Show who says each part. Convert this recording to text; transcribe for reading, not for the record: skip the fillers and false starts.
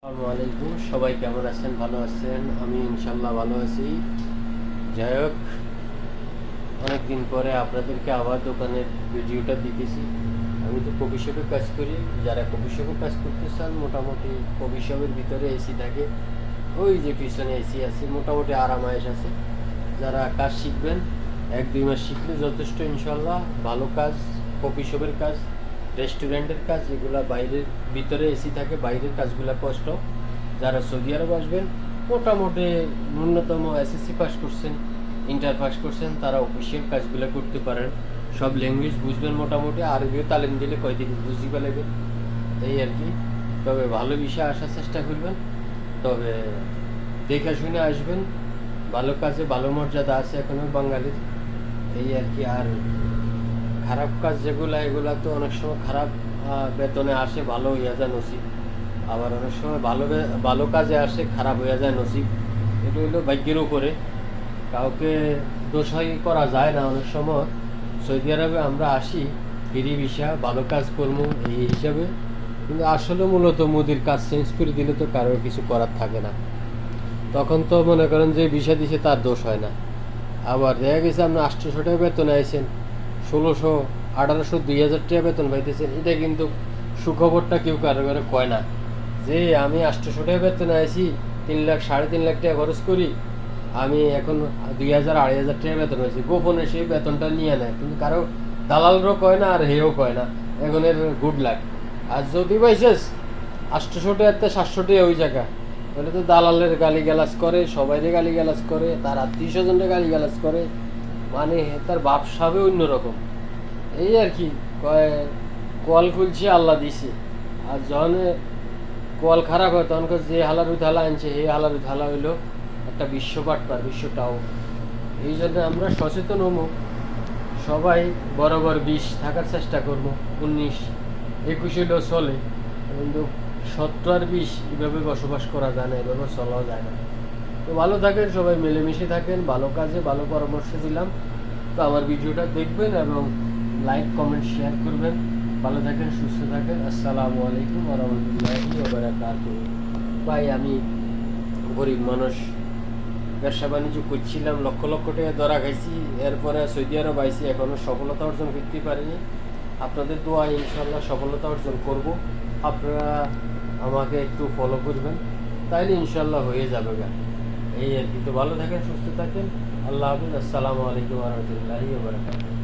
Speaker 1: আসসালামু আলাইকুম, সবাই কেমন আছেন? ভালো আছেন? আমি ইনশাল্লাহ ভালো আছি। যাই হোক, অনেকদিন পরে আপনাদেরকে আবার দোকানের ভিডিওটা দিতেছি। আমি তো কফি শপে কাজ করি। যারা কফি শপে কাজ করতে চান, মোটামুটি কফি শপের ভিতরে এসি থাকে, ওই যে পিছনে এসি আছে, মোটামুটি আরামায়েশ আছে। যারা কাজ শিখবেন, 1-2 মাস শিখলে যথেষ্ট ইনশাল্লাহ। ভালো কাজ, কফি শপের কাজ, রেস্টুরেন্টের কাজ, এগুলা বাইরের, ভিতরে এসি থাকে, বাইরের কাজগুলো কষ্ট। যারা সৌদি আরব আসবেন, মোটামুটি ন্যূনতম এসএসসি পাস করছেন, ইন্টার পাস করছেন, তারা অফিসিয়াল কাজগুলো করতে পারেন। সব ল্যাঙ্গুয়েজ বুঝবেন, মোটামুটি আরবিও তালিম দিলে কয়দিন বুঝতে পারবেন, এই আর কি। তবে ভালো বিষয়ে আসার চেষ্টা করবেন, তবে দেখে শুনে আসবেন। ভালো কাজে ভালো মর্যাদা আছে এখনো বাঙালির, এই আর কি। আর খারাপ কাজ যেগুলা, এগুলা তো অনেক সময় খারাপ বেতনে আসে, ভালো হইয়া যায় নসিব। আবার অনেক সময় ভালো কাজে আসে, খারাপ হইয়া যায় নসিব। এটা হইলো ভাগ্যের উপরে, কাউকে দোষাই করা যায় না। অনেক সময় সৌদি আরবে আমরা আসি ফ্রি ভিসা, ভালো কাজ করবো এই হিসাবে, কিন্তু আসলে মূলত মোদির কাজ চেঞ্জ করে দিলে তো কারোর কিছু করার থাকে না। তখন তো মনে করেন যে ভিসা দিছে তার দোষ হয় না। আবার দেখা গেছে আপনি 800 টাকা বেতন আইছেন, 1600, 1800, 2000 টাকা বেতন পাইতেছেন, এটা কিন্তু সুখবরটা কেউ কারো কারো কয় না যে আমি 800 টাকা বেতন আইছি, 3 লাখ 3.5 লাখ টাকা খরচ করি, আমি এখন 2000, 2500 টাকা বেতন হয়েছি। গোপনে সেই বেতনটা নিয়ে নেয়, কিন্তু কারো দালালরও কয় না আর হেও কয় না, এখন এর গুড লাক। আর যদি পাইছিস 800 টাকাতে 700 টাকা ওই জায়গা, তাহলে তো দালালের গালিগালাজ করে, সবাইরে গালিগালাজ করে, তার আত্মীয় স্বজনরে গালিগালাজ করে, মানে তার ব্যবসাবে অন্যরকম। এই আর কি, কয় কল খুলছে আল্লাহ দিছে। আর যখন কল খারাপ হয় তখন যে হালার উথালা আনছে, এই হালার উথালা হইলো একটা বিশ্বপাটপার, বিশ্বটাও। এই জন্য আমরা সচেতন হবো, সবাই বরাবর 20 থাকার চেষ্টা করবো। 19, 21 হইলেও চলে, কিন্তু 17 আর 20 এভাবে বসবাস করা যায় না, এভাবে চলাও যায় না। তো ভালো থাকেন, সবাই মিলেমিশে থাকেন, ভালো কাজে ভালো পরামর্শ দিলাম। তো আমার ভিডিওটা দেখবেন এবং লাইক, কমেন্ট, শেয়ার করবেন। ভালো থাকেন, সুস্থ থাকেন। আসসালামু আলাইকুম ওয়া রাহমাতুল্লাহি ওয়া বারাকাতুহু। ভাই, আমি গরিব মানুষ, ব্যবসা বাণিজ্য করছিলাম, লক্ষ লক্ষ টাকা ধরা খাইছি, এরপরে সৌদি আরব আইছি, এখনও সফলতা অর্জন করতে পারিনি। আপনাদের দোয়া, ইনশাল্লাহ সফলতা অর্জন করব। আপনারা আমাকে একটু ফলো করবেন, তাইলে ইনশাল্লাহ হয়ে যাবে গা, এই আর কি। তো ভালো থাকেন, সুস্থ থাকেন, আল্লাহ হাফিজ। আসসালামু আলাইকুম ওয়া রাহমাতুল্লাহি ওয়া বারাকাতুহু।